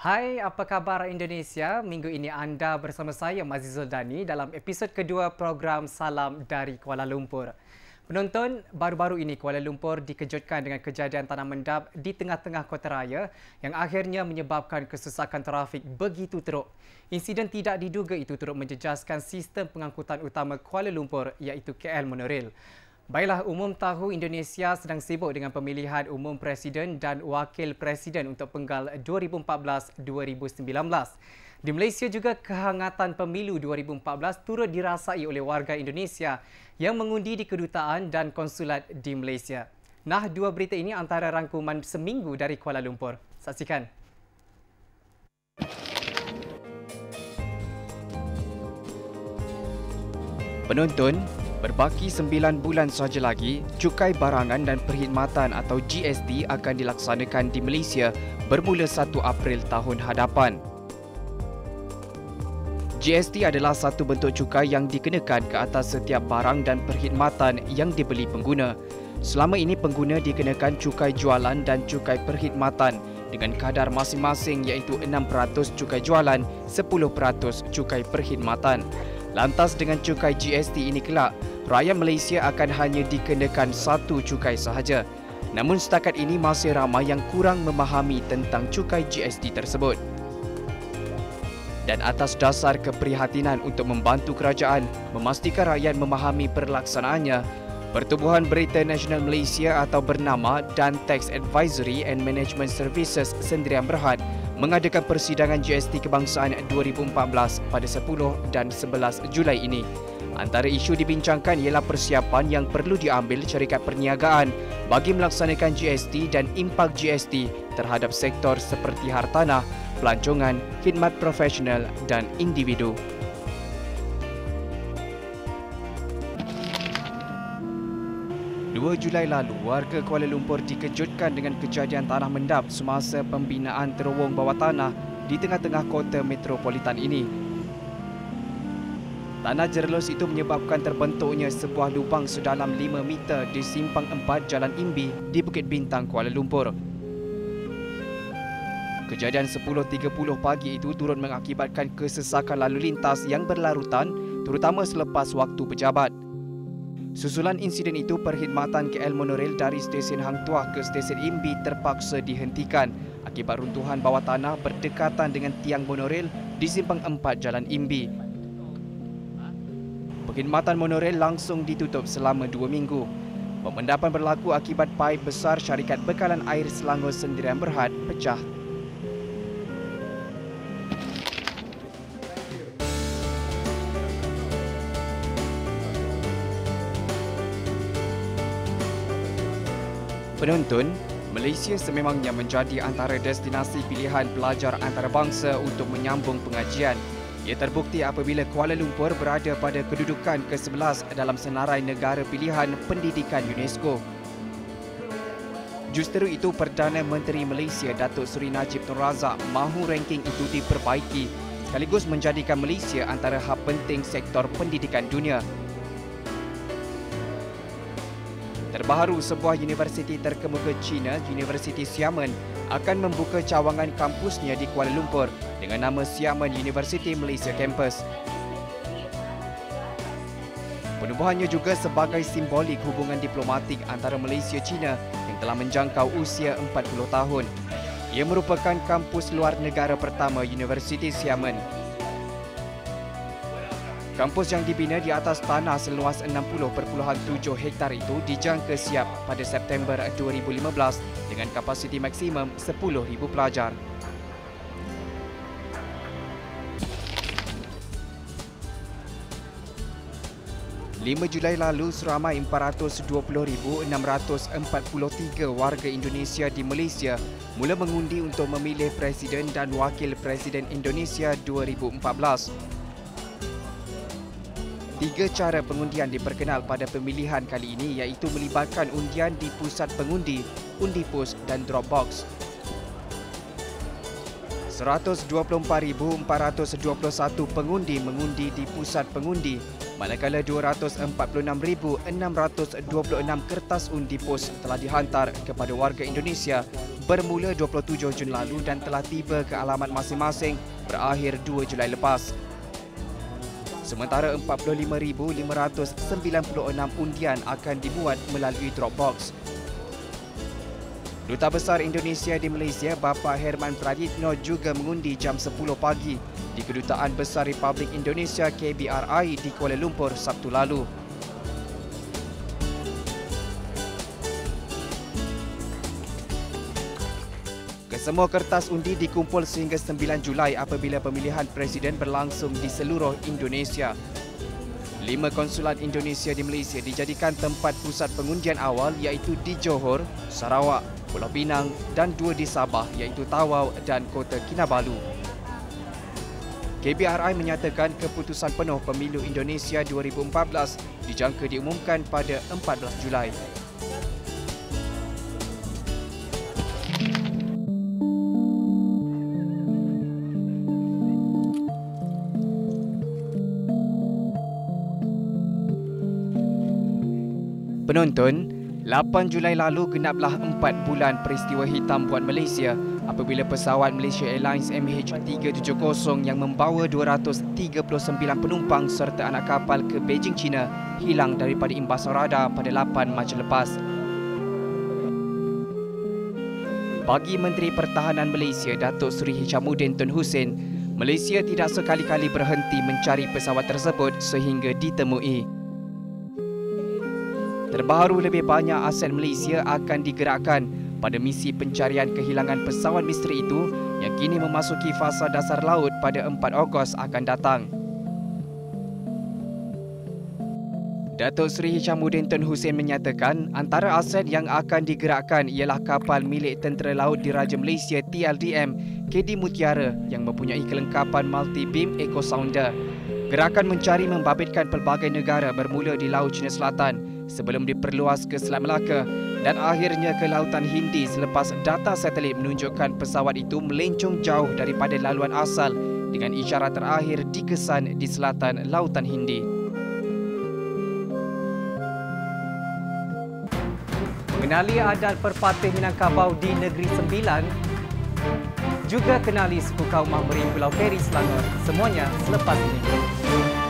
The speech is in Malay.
Hai, apa khabar Indonesia? Minggu ini anda bersama saya Mazizul Dani dalam episod kedua program Salam dari Kuala Lumpur. Penonton, baru-baru ini Kuala Lumpur dikejutkan dengan kejadian tanah mendap di tengah-tengah kota raya yang akhirnya menyebabkan kesesakan trafik begitu teruk. Insiden tidak diduga itu turut menjejaskan sistem pengangkutan utama Kuala Lumpur iaitu KL Monorail. Baiklah, umum tahu Indonesia sedang sibuk dengan pemilihan umum Presiden dan Wakil Presiden untuk penggal 2014-2019. Di Malaysia juga kehangatan pemilu 2014 turut dirasai oleh warga Indonesia yang mengundi di kedutaan dan konsulat di Malaysia. Nah, dua berita ini antara rangkuman seminggu dari Kuala Lumpur. Saksikan. Penonton, berbaki 9 bulan sahaja lagi, Cukai Barangan dan Perkhidmatan atau GST akan dilaksanakan di Malaysia bermula 1 April tahun hadapan. GST adalah satu bentuk cukai yang dikenakan ke atas setiap barang dan perkhidmatan yang dibeli pengguna. Selama ini pengguna dikenakan cukai jualan dan cukai perkhidmatan dengan kadar masing-masing iaitu 6% cukai jualan, 10% cukai perkhidmatan. Lantas dengan cukai GST ini kelak, rakyat Malaysia akan hanya dikenakan satu cukai sahaja. Namun setakat ini masih ramai yang kurang memahami tentang cukai GST tersebut. Dan atas dasar keprihatinan untuk membantu kerajaan memastikan rakyat memahami perlaksanaannya, Pertubuhan Berita Nasional Malaysia atau bernama Dan Tax Advisory and Management Services Sendirian Berhad mengadakan persidangan GST Kebangsaan 2014 pada 10 dan 11 Julai ini. Antara isu dibincangkan ialah persiapan yang perlu diambil syarikat perniagaan bagi melaksanakan GST dan impak GST terhadap sektor seperti hartanah, pelancongan, khidmat profesional dan individu. Julai lalu, warga Kuala Lumpur dikejutkan dengan kejadian tanah mendap semasa pembinaan terowong bawah tanah di tengah-tengah kota metropolitan ini. Tanah jerlos itu menyebabkan terbentuknya sebuah lubang sedalam 5 meter di Simpang 4 Jalan Imbi di Bukit Bintang, Kuala Lumpur. Kejadian 10.30 pagi itu turut mengakibatkan kesesakan lalu lintas yang berlarutan terutama selepas waktu pejabat. Susulan insiden itu, perkhidmatan KL Monorail dari stesen Hang Tuah ke stesen Imbi terpaksa dihentikan akibat runtuhan bawah tanah berdekatan dengan tiang monorail di Simpang 4 Jalan Imbi. Perkhidmatan monorail langsung ditutup selama 2 minggu. Pemendapan berlaku akibat paip besar syarikat bekalan air Selangor Sendirian Berhad pecah. Penonton, Malaysia sememangnya menjadi antara destinasi pilihan pelajar antarabangsa untuk menyambung pengajian. Ia terbukti apabila Kuala Lumpur berada pada kedudukan ke-11 dalam senarai negara pilihan pendidikan UNESCO. Justeru itu, Perdana Menteri Malaysia Datuk Seri Najib Tun Razak mahu ranking itu diperbaiki sekaligus menjadikan Malaysia antara hub penting sektor pendidikan dunia. Terbaru, sebuah universiti terkemuka China, Universiti Xiamen, akan membuka cawangan kampusnya di Kuala Lumpur dengan nama Xiamen University Malaysia Campus. Penubuhannya juga sebagai simbolik hubungan diplomatik antara Malaysia-China yang telah menjangkau usia 40 tahun. Ia merupakan kampus luar negara pertama Universiti Xiamen. Kampus yang dibina di atas tanah seluas 60.7 hektar itu dijangka siap pada September 2015 dengan kapasiti maksimum 10,000 pelajar. Julai lalu, seramai 420,643 warga Indonesia di Malaysia mula mengundi untuk memilih Presiden dan Wakil Presiden Indonesia 2014. 3 cara pengundian diperkenal pada pemilihan kali ini iaitu melibatkan undian di pusat pengundi, undi pos dan drop box. 124,421 pengundi mengundi di pusat pengundi, manakala 246,626 kertas undi pos telah dihantar kepada warga Indonesia bermula 27 Jun lalu dan telah tiba ke alamat masing-masing berakhir 2 Julai lepas. Sementara 45,596 undian akan dimuat melalui Dropbox. Duta Besar Indonesia di Malaysia, Bapa Herman Praditno juga mengundi jam 10 pagi di Kedutaan Besar Republik Indonesia KBRI di Kuala Lumpur Sabtu lalu. Kesemua kertas undi dikumpul sehingga 9 Julai apabila pemilihan Presiden berlangsung di seluruh Indonesia. 5 konsulat Indonesia di Malaysia dijadikan tempat pusat pengundian awal iaitu di Johor, Sarawak, Pulau Pinang dan 2 di Sabah iaitu Tawau dan Kota Kinabalu. KBRI menyatakan keputusan penuh pemilu Indonesia 2014 dijangka diumumkan pada 14 Julai. Penonton, 8 Julai lalu genaplah 4 bulan peristiwa hitam buat Malaysia apabila pesawat Malaysia Airlines MH370 yang membawa 239 penumpang serta anak kapal ke Beijing, China hilang daripada imbasan radar pada 8 Mac lepas. Bagi Menteri Pertahanan Malaysia, Datuk Seri Hishamuddin Tun Hussein, Malaysia tidak sekali-kali berhenti mencari pesawat tersebut sehingga ditemui. Terbaru, lebih banyak aset Malaysia akan digerakkan pada misi pencarian kehilangan pesawat misteri itu yang kini memasuki fasa dasar laut pada 4 Ogos akan datang. Datuk Seri Hishamuddin Tun Hussein menyatakan antara aset yang akan digerakkan ialah kapal milik Tentera Laut Diraja Malaysia TLDM KD Mutiara yang mempunyai kelengkapan multi-beam echo sounder. Gerakan mencari membabitkan pelbagai negara bermula di Laut Cina Selatan sebelum diperluas ke Selat Melaka dan akhirnya ke Lautan Hindi selepas data satelit menunjukkan pesawat itu melencong jauh daripada laluan asal dengan isyarat terakhir dikesan di selatan Lautan Hindi. Kenali adat perpatih Minangkabau di Negeri Sembilan, juga kenali suku kaum Mahmeri Pulau Feri Selangor. Semuanya selepas ini.